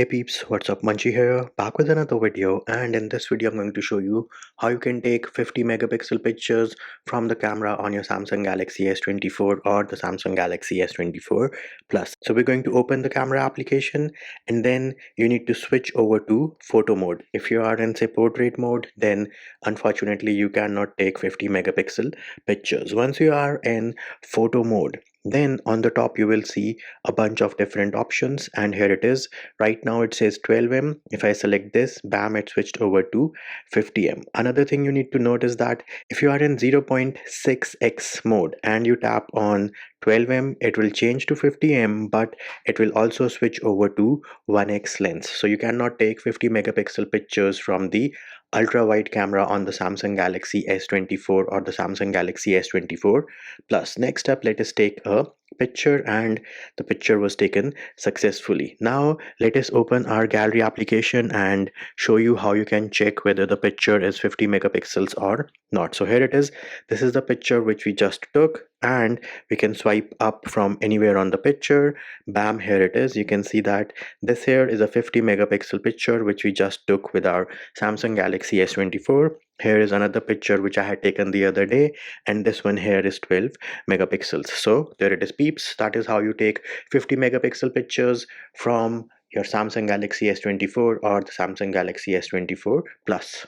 Hey peeps, what's up? Munchie here, back with another video, and in this video I'm going to show you how you can take 50 megapixel pictures from the camera on your Samsung Galaxy S24 or the Samsung Galaxy S24 Plus. So we're going to open the camera application and then you need to switch over to photo mode. If you are in say portrait mode, then unfortunately you cannot take 50 megapixel pictures. Once you are in photo mode, then on the top you will see a bunch of different options, and here it is. Right now it says 12M. If I select this, bam, it switched over to 50M. Another thing you need to note is that if you are in 0.6x mode and you tap on 12M, it will change to 50M, but it will also switch over to 1x lens. So you cannot take 50 megapixel pictures from the ultra wide camera on the Samsung Galaxy S24 or the Samsung Galaxy S24 Plus. Next up, let us take a picture, and the picture was taken successfully. Now let us open our gallery application and show you how you can check whether the picture is 50 megapixels or not. So here it is. This is the picture which we just took, and we can swipe up from anywhere on the picture. Bam, here it is. You can see that this here is a 50 megapixel picture which we just took with our Samsung Galaxy S24. Here is another picture which I had taken the other day, and this one here is 12 megapixels. So there it is peeps. That is how you take 50 megapixel pictures from your Samsung Galaxy S24 or the Samsung Galaxy S24 Plus.